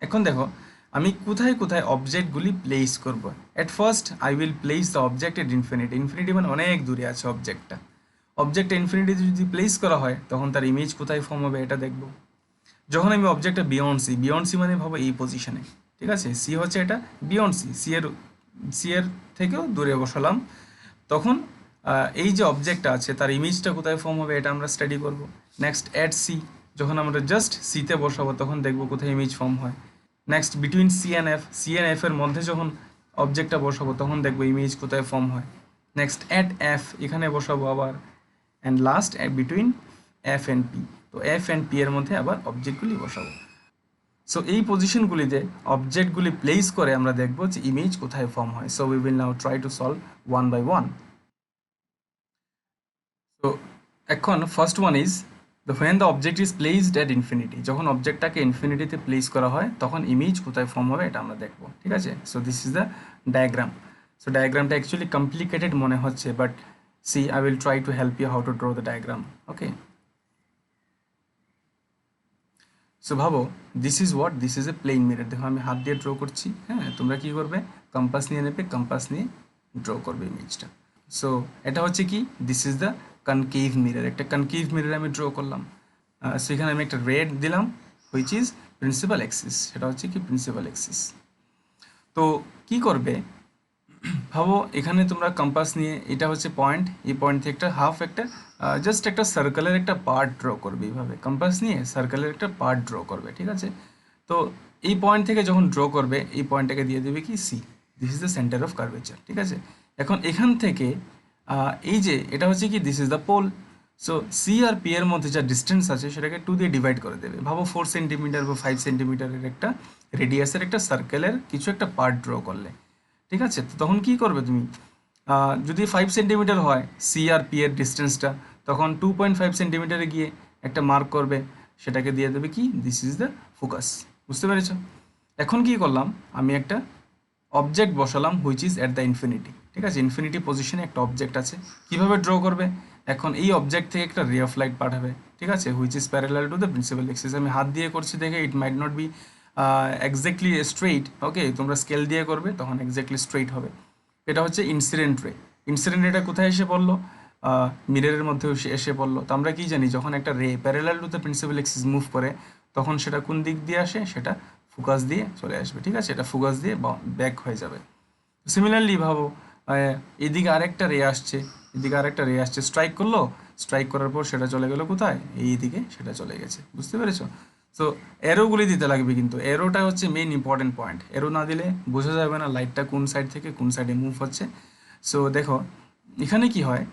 এখন দেখো আমি কোথায় কোথায় অবজেক্টগুলি প্লেস করব। At first I will place the object at infinity. Infinity মানে অনেক দূরে আছে অবজেক্টটা। অবজেক্ট ইনফিনিটিতে যদি প্লেস করা হয়, তখন তার ইমেজ কোথায় ফর্ম হবে এটা দেখব। যখন আমি অবজেক্টটা বিয়ন্ড সি মানে ভাবো এই পজিশনে, ঠিক আছে। সি হচ্ছে এটা বিয়ন্ড সি, সি এর থেকেও দূরে বসালাম, তখন এই যে অবজেক্টটা আছে তার ইমেজটা কোথায় ফর্ম হবে এটা আমরা স্টাডি করব। নেক্সট অ্যাট সি, যখন আমরা জাস্ট সিতে বসাবো তখন দেখব কোথায় ইমেজ ফর্ম হয়। Next between C and F এর মধ্যে যখন অবজেক্টটা বসাবো তখন দেখবো ইমেজ কোথায় ফর্ম হয়। নেক্সট অ্যাট এফ, এখানে বসাবো আবার। And last between F and P, তো এফ অ্যান্ড পি এর মধ্যে আবার অবজেক্টগুলি বসাবো। সো এই পজিশনগুলিতে অবজেক্টগুলি প্লেস করে আমরা দেখব যে ইমেজ কোথায় ফর্ম হয়। So we will now try to solve one by one. তো এখন first one is when the object is placed at infinity, যখন অবজেক্টটাকে ইনফিনিটিতে প্লেস করা হয় তখন ইমেজ কোথায় ফর্ম হবে এটা আমরা দেখব, ঠিক আছে। So this is the diagram. So ডায়াগ্রামটা অ্যাকচুয়ালি কমপ্লিকেটেড মনে হচ্ছে, but see I will try to help you how to draw the diagram. Okay, so ভাবো this is what, this is a plane mirror. দেখো আমি হাত দিয়ে draw করছি, হ্যাঁ, তোমরা কি করবে, কম্পাস নিয়ে নেবে, কম্পাস নিয়ে ড্র করবে ইমেজটা। সো এটা হচ্ছে কি, this is the concave mirror. একটা কনকেভ মিরর আমি ড্র করলাম, সেখানে আমি একটা রেড দিলাম হুইচ ইজ প্রিন্সিপাল অ্যাক্সিস, সেটা হচ্ছে কি প্রিন্সিপাল অ্যাক্সিস। তো কি করবে, ভাবো এখানে তোমরা কম্পাস নিয়ে, এটা হচ্ছে পয়েন্ট, এই পয়েন্ট থেকে একটা জাস্ট একটা সার্কেলের একটা পার্ট ড্র করবে। এইভাবে কম্পাস নিয়ে সার্কেলের একটা পার্ট ড্র করবে, ঠিক আছে। তো এই পয়েন্ট থেকে যখন ড্র করবে, এই পয়েন্টটাকে দিয়ে দেবে কি C, this is the centre of curvature, ঠিক আছে। এখন এখান থেকে এই যে এটা হচ্ছে কি, this is the pole. So C আর পি এর মধ্যে যা ডিস্টেন্স আছে সেটাকে 2 দিয়ে ডিভাইড করে দেবে। ভাবো 4 সেন্টিমিটার বা 5 সেন্টিমিটারের একটা রেডিয়াসের একটা সার্কেলের কিছু একটা পার্ট ড্র করলে, ঠিক আছে। তো তখন কি করবে তুমি, যদি 5 সেন্টিমিটার হয় সি আর পি এর ডিস্টেন্সটা, তখন 2.5 সেন্টিমিটারে গিয়ে একটা মার্ক করবে, সেটাকে দিয়ে দেবে কি, দিস ইজ দ্য ফোকাস, বুঝতে পেরেছ। এখন কি করলাম, আমি একটা অবজেক্ট বসালাম which is at the infinity, ঠিক আছে। ইনফিনিটি পজিশনে একটা অবজেক্ট আছে, কিভাবে ড্র করবে, এখন এই অবজেক্ট থেকে একটা রে অফ লাইট পাঠাবে, ঠিক আছে, which is parallel to the principal axis. আমি হাত দিয়ে করছি দেখে it might not be exactly straight, okay, তোমরা স্কেল দিয়ে করবে তখন এক্স্যাক্টলি স্ট্রেইট হবে। এটা হচ্ছে ইনসিডেন্ট রে। ইনসিডেন্ট রেটা কোথায় এসে পড়লো, মিররের মধ্যে এসে পড়লো। তো আমরা কি জানি, যখন একটা রে parallel to the principal axis move করে তখন সেটা কোন দিক দিয়ে আসে, সেটা ফোকাস দিয়ে চলে আসবে, ঠিক আছে, এটা ফোকাস দিয়ে ব্যাক হয়ে যাবে। সিমিলারলি ভাবো এদিকে আরেকটা রে আসছে, এদিকে আরেকটা রে আসছে, স্ট্রাইক করলো, স্ট্রাইক করার পর সেটা চলে গেল কোথায়, এই দিকে সেটা চলে গেছে, বুঝতে পেরেছো? সো এরোগুলি দিতে লাগবে, কিন্তু এরোটা হচ্ছে মেইন ইম্পর্টেন্ট পয়েন্ট, এরো না দিলে বোঝা যাবে না লাইটটা কোন সাইড থেকে কোন সাইডে মুভ হচ্ছে। সো দেখো এখানে কি হয়,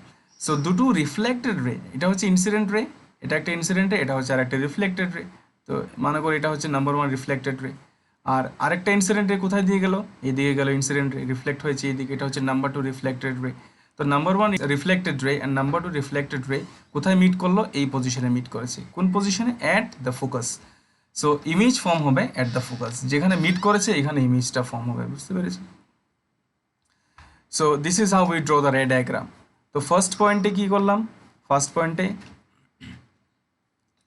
সো দুটো রিফ্লেক্টেড রে, এটা হচ্ছে ইনসিডেন্ট রে, এটা একটা ইনসিডেন্ট রে, এটা হচ্ছে আরেকটা রিফ্লেক্টেড রে। তো মনে করি এটা হচ্ছে নাম্বার ওয়ান রিফ্লেক্টেড রে, আর আরেকটা ইনসিডেন্ট রে কোথায় দিয়ে গেল, এইদিকে গেল ইনসিডেন্ট রে, রিফ্লেক্ট হয়েছে এইদিকে, এটা হচ্ছে নাম্বার টু রিফ্লেক্টেড রে। তো number one reflected ray and number two reflected রে কোথায় মিট করলো, এই পজিশনে মিট করেছে, কোন পজিশনে, at the focus. So image form হবে অ্যাট দ্য ফোকাস, যেখানে মিট করেছে এখানে ইমেজটা ফর্ম হবে, বুঝতে পেরেছি? So this is how we draw the রে ডায়াগ্রাম। তো ফার্স্ট পয়েন্টে কি করলাম, ফার্স্ট পয়েন্টে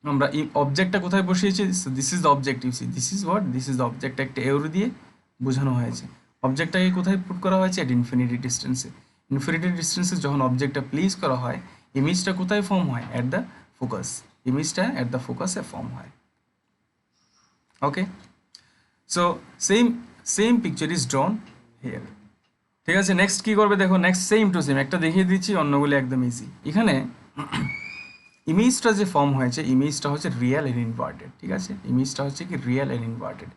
আমরা এই অবজেক্টটা কোথায় বসিয়েছি, this is the object, you see this is what, this is the object, একটা এরো দিয়ে বোঝানো হয়েছে। অবজেক্টটাকে কোথায় পুট করা হয়েছে, এট ইনফিনিটি ডিস্টেন্সে। ইনফিনিটি ডিস্টেন্সে যখন অবজেক্টটা প্লেস করা হয়, ইমেজটা কোথায় ফর্ম হয়, অ্যাট দ্য ফোকাস, ইমেজটা অ্যাট দ্য ফোকাসে ফর্ম হয়। Okay, so same same picture is drawn here, ঠিক আছে। নেক্সট কি করবে দেখো, নেক্সট সেম টু সেম, একটা দেখিয়ে দিচ্ছি, অন্যগুলো একদম ইজি। এখানে ইমেজটা যে ফর্ম হয়েছে, ইমেজটা হচ্ছে রিয়েল এন্ড ইনভার্টেড, ঠিক আছে, ইমেজটা হচ্ছে কি রিয়েল এন্ড ইনভার্টেড।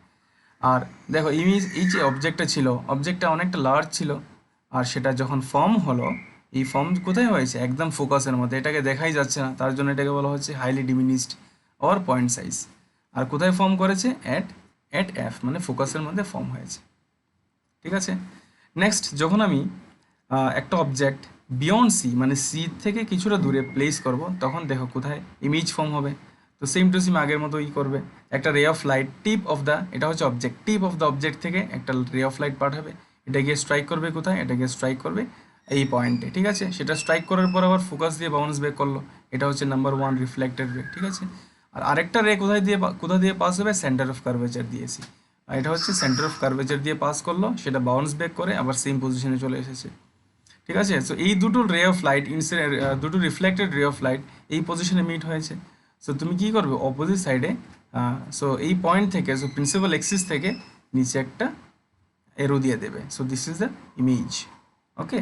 আর দেখো ইমেজ, এই যে অবজেক্টটা ছিল, অবজেক্টটা অনেকটা লার্জ ছিল, আর সেটা যখন ফর্ম হলো, এই ফর্ম কোথায় হয়েছে, একদম ফোকাসের মধ্যে, এটাকে দেখাই যাচ্ছে না, তার জন্য এটাকে বলা হচ্ছে হাইলি ডিমিনিসড অর পয়েন্ট সাইজ। আর কোথায় ফর্ম করেছে, অ্যাট এফ, মানে ফোকাসের মধ্যে ফর্ম হয়েছে, ঠিক আছে। নেক্সট যখন আমি একটা অবজেক্ট বিয়ন্ড সি, মানে সি থেকে কিছুটা দূরে প্লেস করব, তখন দেখো কোথায় ইমেজ ফর্ম হবে। তো সেম টু সেম আগের মতো করবে, একটা ray of light tip of the, এটা হচ্ছে object, tip of the object থেকে একটা রে অফ লাইট পাঠাবে, এটা গিয়ে স্ট্রাইক করবে কোথায়, এটা গিয়ে স্ট্রাইক করবে এই পয়েন্টে, ঠিক আছে। সেটা স্ট্রাইক করার পর আবার ফোকাস দিয়ে বাউন্স ব্যাক করলো, এটা হচ্ছে নাম্বার ওয়ান রিফ্লেক্টেড রে, ঠিক আছে। আর আরেকটা রে কোথা দিয়ে পাস হবে, সেন্টার অফ কার্ভেচার দিয়েছি, আর এটা হচ্ছে সেন্টার অফ কার্ভেচার দিয়ে পাস করলো, সেটা বাউন্স ব্যাক করে আবার সেম পজিশনে চলে এসেছে, ঠিক আছে। সো এই দুটো রে অফ লাইট, দুটো রিফ্লেক্টেড রে অফ লাইট এই পজিশনে মিট হয়েছে। সো তুমি কি করবে, অপোজিট সাইডে, সো এই পয়েন্ট থেকে, সো প্রিন্সিপাল এক্সিস থেকে নিচে একটা এরো দিয়ে দেবে। So this is the image, okay.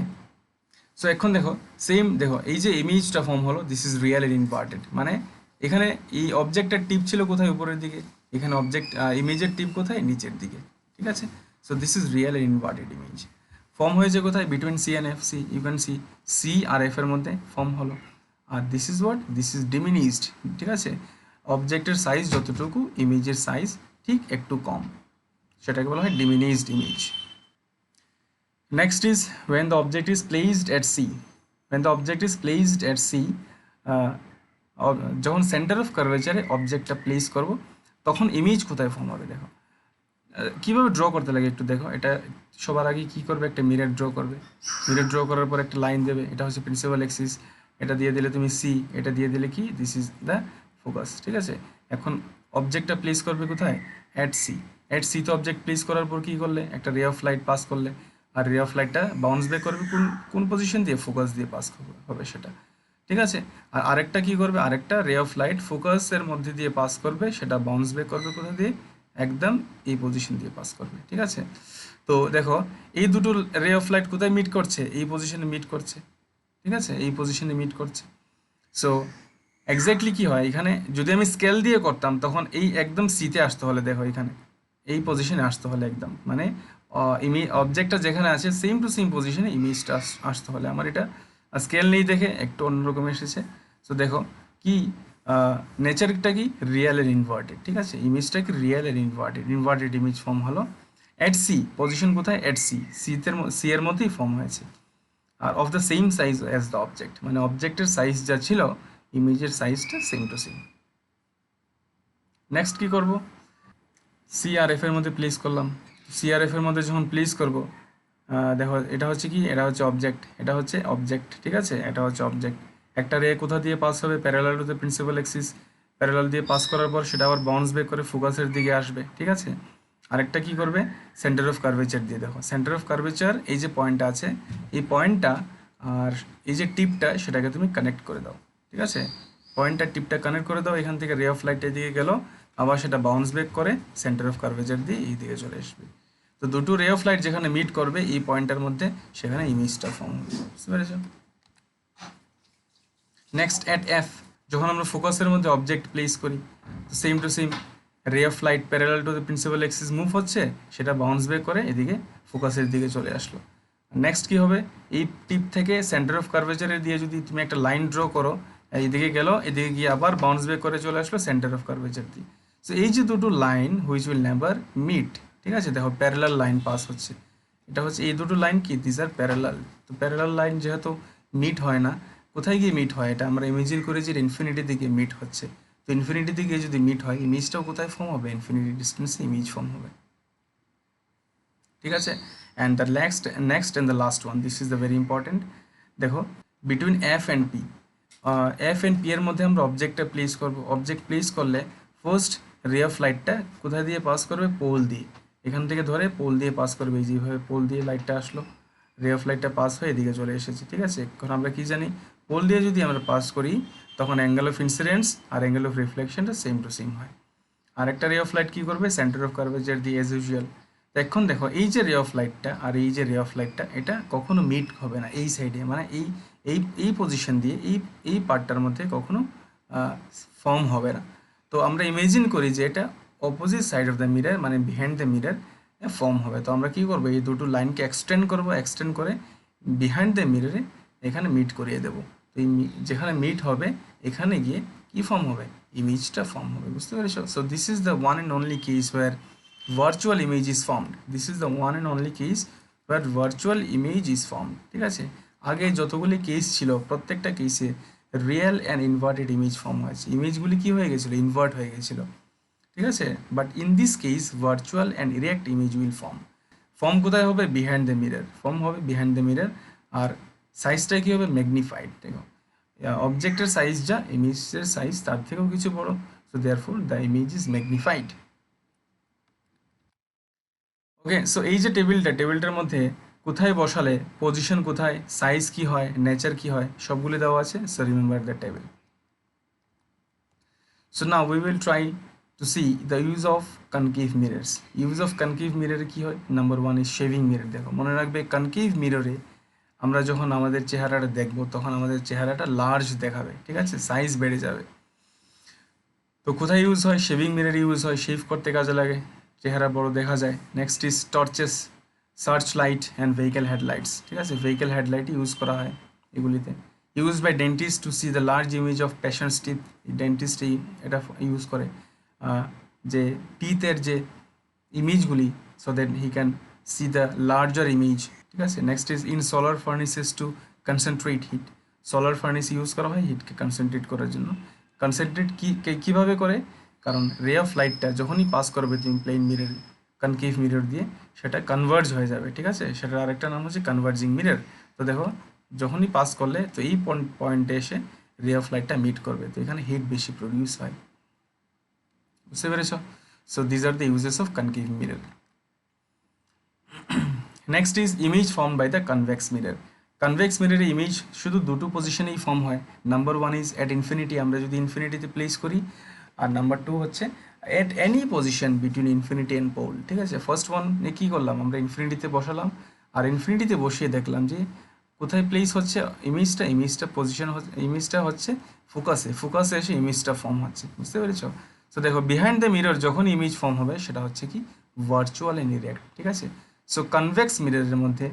So এখন দেখো সেম, দেখো এই যে ইমেজটা ফর্ম হলো, this is real and inverted, মানে এখানে এই অবজেক্টের টিপ ছিল কোথায়, উপরের দিকে, এখানে অবজেক্ট ইমেজের টিপ কোথায়, নিচের দিকে, ঠিক আছে। So this is real and inverted image, form হয়েছে কোথায়, between C and F, C, you can see C আর এফ এর মধ্যে ফর্ম হলো। আর this is what, this is diminished, ঠিক আছে। অবজেক্টের সাইজ যতটুকু, ইমেজের সাইজ ঠিক একটু কম, সেটাকে বলা হয় ডিমিনিসড image. Next is when the object is placed at C. When the object is placed at C, যখন সেন্টার অফ কার্ভেচারে অবজেক্টটা প্লেস করব, তখন ইমেজ কোথায় ফর্ম হবে দেখো। কীভাবে ড্র করতে লাগে একটু দেখো। এটা সবার আগে কী করবে, একটা মিরর ড্র করবে, মিরর ড্র করার পর একটা লাইন দেবে, এটা হচ্ছে প্রিন্সিপাল এক্সিস, এটা দিয়ে দিলে তুমি সি, এটা দিয়ে দিলে কি, দিস ইজ দ্য ফোকাস, ঠিক আছে। এখন অবজেক্টটা প্লেস করবে কোথায়, অ্যাট সি। অ্যাট সি তো অবজেক্ট প্লেস করার পর কী করলে, একটা রে অফ লাইট পাস করলে, আর রে অফ লাইটটা বাউন্স ব্যাক করবে কোন কোন পজিশন দিয়ে, ফোকাস দিয়ে পাস হবে সেটা, ঠিক আছে। আর আরেকটা কী করবে, আরেকটা রে অফ লাইট ফোকাসের মধ্যে দিয়ে পাস করবে, সেটা বাউন্স ব্যাক করবে কোথা দিয়ে, একদম এই পজিশন দিয়ে পাস করবে, ঠিক আছে। তো দেখো এই দুটো রে অফ লাইট কোথায় মিট করছে, এই পজিশনে মিট করছে, ঠিক আছে, এই পজিশনে মিট করছে। সো এক্স্যাক্টলি কী হয়, এখানে যদি আমি স্কেল দিয়ে করতাম, তখন এই একদম সিতে আসতে হলে, দেখো এখানে এই পজিশনে আসতে হলে একদম, মানে অবজেক্টটা যেখানে আছে সেম টু সেম পজিশনে ইমেজটা আসতে হলে, আমার এটা স্কেল নেই দেখে একটু অন্যরকম এসেছে। সো দেখো কি নেচারটা কি, রিয়েল এর ইনভার্টেড, ঠিক আছে, ইমেজটা কি রিয়েল এর ইনভার্টেড, ইনভার্টেড ইমেজ ফর্ম হলো এট সি, পজিশন কোথায়, এট সি, সি এর মধ্যেই ফর্ম হয়েছে, আর of the same size as the object, মানে অবজেক্টের সাইজ যা ছিল, ইমেজের সাইজটা সেম টু সেম। নেক্সট কী করব, সি আর এফ এর মধ্যে প্লেস করলাম। সি আর এফ এর মধ্যে যখন প্লেস করব, দেখো এটা হচ্ছে কি, এটা হচ্ছে অবজেক্ট, এটা হচ্ছে অবজেক্ট, ঠিক আছে, এটা হচ্ছে অবজেক্ট। একটা রে কোথা দিয়ে পাস হবে, parallel to the principal axis, parallel দিয়ে পাস করার পর সেটা আবার বাউন্স ব্যাক করে ফোকাসের দিকে আসবে, ঠিক আছে। আরেকটা কি করবে, সেন্টার অফ কার্ভেচার দিয়ে, দেখো সেন্টার অফ কার্ভেচার এই যে পয়েন্টটা আছে, এই পয়েন্টটা আর এই যে টিপটা, সেটাকে তুমি কানেক্ট করে দাও, ঠিক আছে। পয়েন্টটা টিপটা কানেক্ট করে দাও, এখান থেকে রে অফ লাইট এদিকে গেল, আবার সেটা বাউন্স ব্যাক করে সেন্টার অফ কার্ভেচার দিয়ে এই দিকে চলে আসবে। তো দুটো রে অফ লাইট যেখানে মিট করবে এই পয়েন্টের মধ্যে, সেখানে ইমেজটা ফর্ম হবে। বুঝতে পেরেছ? নেক্সট অ্যাট এফ, যখন আমরা ফোকাসের মধ্যে অবজেক্ট প্লেস করি, তো সেম টু সেম রে of light parallel to the principal axis move হচ্ছে, সেটা বাউন্স ব্যাক করে এদিকে ফোকাসের দিকে চলে আসলো। নেক্সট কি হবে, এই টিপ থেকে সেন্টার অফ কার্ভেচারের দিয়ে যদি তুমি একটা লাইন ড্র করো, এইদিকে গেল, এদিকে গিয়ে আবার বাউন্স ব্যাক করে চলে আসলো সেন্টার অফ কার্ভেচার দিয়ে। সো এই যে দুটো line which will never meet, ঠিক আছে, দেখো প্যারালাল লাইন পাস হচ্ছে, এটা হচ্ছে এই দুটো লাইন কি, দিস আর প্যারালাল। তো প্যারালাল লাইন যেহেতু মিট হয় না, কোথায় গিয়ে মিট হয়, এটা আমরা ইমেজিন করি যে ইনফিনিটি দিকে মিট হচ্ছে। তো ইনফিনিটি দিকে যদি মিট হয়, ইমেজটাও কোথায় ফর্ম হবে, ইনফিনিটি ডিস্টেন্সে ইমেজ ফর্ম হবে। ঠিক আছে, and the next and the last one, this is the very important. দেখো between F and P, F and P এর মধ্যে আমরা অবজেক্টটা প্লেস করবো। অবজেক্ট প্লেস করলে ফার্স্ট রে অফ লাইটটা কোথায় দিয়ে পাস করবে, পোল দিয়ে। এখান থেকে ধরে পোল দিয়ে পাস করবে, যেভাবে পোল দিয়ে লাইটটা আসলো, রে অফ লাইটটা পাস হয়ে এদিকে চলে এসেছে। ঠিক আছে, এখন আমরা কি জানি, পোল দিয়ে যদি আমরা পাস করি তখন অ্যাঙ্গেল অফ ইনসিডেন্স আর অ্যাঙ্গেল অফ রিফ্লেকশনটা সেম টু সেম হয়। আর একটা রে অফ লাইট কী করবে, সেন্টার অফ কার্ভেচার দিয়ে অ্যাজ ইউজুয়াল। এখন দেখো এই যে রে অফ লাইটটা আর এই যে রে অফ লাইটটা, এটা কখনো মিট হবে না এই সাইডে, মানে এই এই এই পজিশন দিয়ে এই পার্টটার মধ্যে কখনো ফর্ম হবে না। তো আমরা ইমেজিন করি যে এটা opposite side of the mirror, মানে বিহাইন্ড দ্য মিরর ফর্ম হবে। তো আমরা কী করবো, এই দুটো লাইনকে এক্সটেন্ড করবো, এক্সটেন্ড করে বিহাইন্ড দ্য মিররে এখানে মিট করিয়ে দেবো। তো এই যেখানে মিট হবে এখানে গিয়ে কী ফর্ম হবে, ইমেজটা ফর্ম হবে। বুঝতে পেরেছো? So this is the one and only case where virtual image is formed. This is the one and only case where virtual image is formed. ঠিক আছে, আগে যতগুলি কেস ছিল প্রত্যেকটা কেসে real and inverted image form হয়েছে, ইমেজগুলি কী হয়ে গেছিলো, ইনভার্ট হয়ে গেছিলো। ঠিক আছে, but in this case virtual and erect image will form কোথায় হবে, বিহাইন্ড দ্য মিরর ফর্ম হবে, বিহাইন্ড দ্য মিরর। আর সাইজটা কী হবে, ম্যাগনিফাইড। দেখো অবজেক্টের সাইজ যা, ইমেজের সাইজ তার থেকেও কিছু বড়, so therefore the image is magnified. Okay, so এই যে টেবিলটার মধ্যে কোথায় বসালে পজিশন কোথায়, সাইজ কি হয়, নেচার কি হয়, সবগুলো দেওয়া আছে। So remember the table. So now we will try to see the use of concave mirrors. Use of concave মিররে কী হয়, number one is shaving mirror. দেখো মনে রাখবে, কনকেভ মিররে আমরা যখন আমাদের চেহারাটা দেখব তখন আমাদের চেহারাটা লার্জ দেখাবে। ঠিক আছে, সাইজ বেড়ে যাবে। তো কোথায় ইউজ হয়, শেভিং মিরর ইউজ হয়, শেভ করতে কাজে লাগে, চেহারা বড় দেখা যায়। Next is torches, search light and vehicle headlights. ঠিক আছে, ভেহিকেল হেডলাইট ইউজ করা হয় এগুলিতে। Use by dentist to see the large image of patient's teeth. Dentist এটা ইউজ করে যে টিথের যে ইমেজগুলি, so that he can see the larger image. ঠিক আছে, next is in solar furnaces to concentrate heat. Solar furnace use করা হয় হিটকে কনসেন্ট্রেট করার জন্য। কনসেন্ট্রেট কীভাবে করে, কারণ রে অফ লাইটটা যখনই পাস করবে তুমি প্লেন মিরর, কনকেভ মিরর দিয়ে, সেটা কনভার্জ হয়ে যাবে। ঠিক আছে, সেটার আরেকটা নাম হচ্ছে কনভার্জিং মিরর। তো দেখো যখনই পাস করলে তো এই পয়েন্টে এসে রে অফ লাইটটা মিট করবে, তো এখানে হিট বেশি প্রডিউস হয়। বুঝতে পেরেছ? So these are the uses of concave mirror. Next is image form by the convex mirror. Convex মিররে ইমেজ শুধু দুটো পজিশনেই ফর্ম হয়। Number one is at infinity, আমরা যদি ইনফিনিটিতে প্লেস করি। আর নাম্বার টু হচ্ছে at any position between infinity and pole. ঠিক আছে, ফার্স্ট ওয়ানে কী করলাম, আমরা ইনফিনিটিতে বসালাম, আর ইনফিনিটিতে বসিয়ে দেখলাম যে কোথায় প্লেস হচ্ছে ইমেজটা পজিশন হচ্ছে, ইমেজটা হচ্ছে ফোকাসে এসে ইমেজটা ফর্ম হচ্ছে। বুঝতে পেরেছ? সো দেখো বিহাইন্ড দ্য মিরর যখন ইমেজ ফর্ম হবে সেটা হচ্ছে কি, ভার্চুয়াল অ্যান্ড ইরেক্ট। ঠিক আছে, সো কনভেক্স মিররের মধ্যে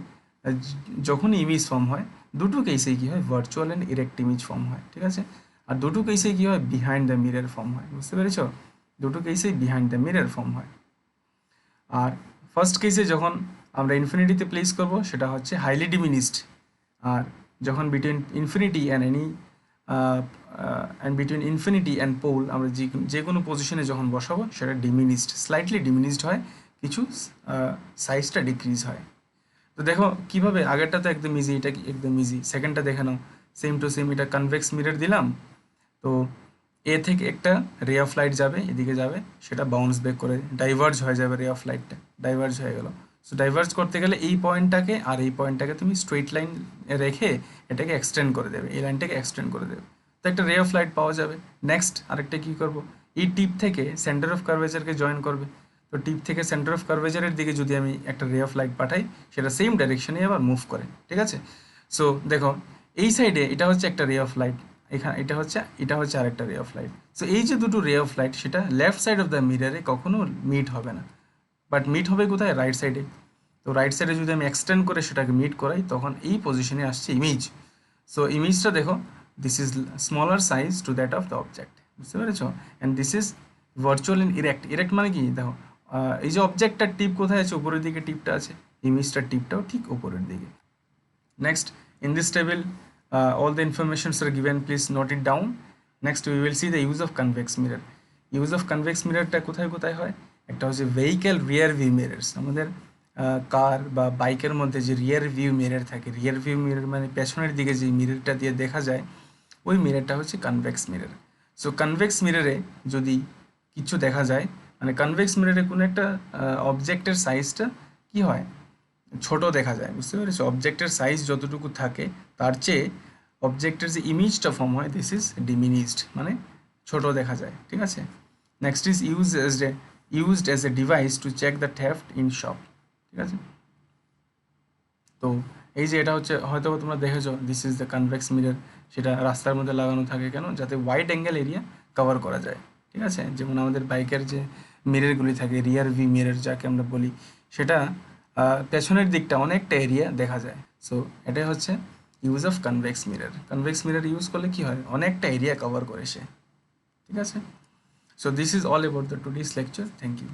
যখনই ইমেজ ফর্ম হয় দুটো কেসেই কী হয়, virtual and erect image form হয়। ঠিক আছে, আর দুটো কেসেই কী হয়, বিহাইন্ড দ্য মিরর ফর্ম হয়। বুঝতে পেরেছ? দুটো কেসেই বিহাইন্ড দ্য মিরর ফর্ম হয়। আর ফার্স্ট কেসে যখন আমরা ইনফিনিটিতে প্লেস করব সেটা হচ্ছে হাইলি ডিমিনিসড, আর যখন between infinity and between infinity and pole আমরা যে কোনো পজিশনে যখন বসাবো সেটা ডিমিনিসড, স্লাইটলি ডিমিনিসড হয়, কিছু সাইজটা ডিক্রিজ হয়। তো দেখো কীভাবে, আগেরটা তো একদম ইজি, এটা একদম ইজি। সেকেন্ডটা দেখে নাও, সেম টু সেম। এটা কনভেক্স মিরর দিলাম, তো এ থেকে একটা রে অফ লাইট যাবে, এদিকে যাবে, সেটা বাউন্স ব্যাক করে ডাইভার্জ হয়ে যাবে, রে অফ লাইটটা ডাইভার্জ হয়ে গেল। সো ডাইভার্জ করতে গেলে এই পয়েন্টটাকে আর এই পয়েন্টটাকে তুমি স্ট্রেট লাইন রেখে এটাকে এক্সটেন্ড করে দেবে, এই লাইনটাকে এক্সটেন্ড করে দেবে, তো একটা রে অফ লাইট পাওয়া যাবে। নেক্সট আরেকটা কী করবো, এই টিপ থেকে সেন্টার অফ কার্ভেচারকে জয়েন করবে। তো টিপ থেকে সেন্টার অফ কার্ভেচারের দিকে যদি আমি একটা রে অফ লাইট পাঠাই, সেটা সেম ডাইরেকশনে আবার মুভ করে, ঠিক আছে। সো দেখো এই সাইডে এটা হচ্ছে একটা রে অফ লাইট, এখানে এটা হচ্ছে আরেকটা রে অফ লাইট। সো এই যে দুটো রে অফ লাইট, সেটা লেফট সাইড অফ দ্য মিররে কখনো মিট হবে না, বাট মিট হবে কোথায়, রাইট সাইডে। তো রাইট সাইডে যদি আমি এক্সটেন্ড করে সেটাকে মিট করাই, তখন এই পজিশনে আসছে ইমেজ। সো ইমেজটা দেখো, this is smaller size to that of the object, বুঝতে পেরেছো। And this is virtual in erect. Erect মানে কি, দেখো এই যে অবজেক্টটার টিপ কোথায় আছে, উপরের দিকে টিপটা আছে, ইমেজটার টিপটাও ঠিক উপরের দিকে। Next, in this table, all the informations are given. Please note it down. Next, we will see the use of convex mirror. Use of convex mirror টা কোথায় কোথায় হয়? একটা হচ্ছে vehicle rear view mirrors। আমাদের কার বা বাইকের মধ্যে যে রিয়ার ভিউ মিরর থাকে, রিয়ার ভিউ মিরর মানে পেছনের দিকে যে মিররটা দিয়ে দেখা যায়, ওই মিররটা হচ্ছে কনভেক্স মিরর। সো কনভেক্স মিররে যদি কিছু দেখা যায়, মানে কনভেক্স মিররে কোনো একটা অবজেক্টের সাইজটা কি হয়, ছোট দেখা যায়, বুঝতে পেরেছো। অবজেক্টের সাইজ যতটুকু থাকে তার চেয়ে অবজেক্টের যে ইমেজটা ফর্ম হয়, দিস ইজ ডিমিনিশড, মানে ছোট দেখা যায়, ঠিক আছে। Next is used as a device to check the theft in shop, ঠিক আছে। তো এই যে এটা হচ্ছে হয়তো তোমরা দেখেছো, this is the convex mirror. সেটা রাস্তার মধ্যে লাগানো থাকে কেন, যাতে ওয়াইড অ্যাঙ্গেল এরিয়া কভার করা যায়, ঠিক আছে। যেমন আমাদের বাইকের যে মিররগুলি থাকে, রিয়ার ভি মিরর যাকে আমরা বলি, সেটা পেছনের দিকটা অনেকটা এরিয়া দেখা যায়। সো এটাই হচ্ছে use of convex mirror. Convex mirror use করলে কি হয়, অনেকটা এরিয়া কভার করে সে, ঠিক আছে। So this is all about the today's lecture. Thank you.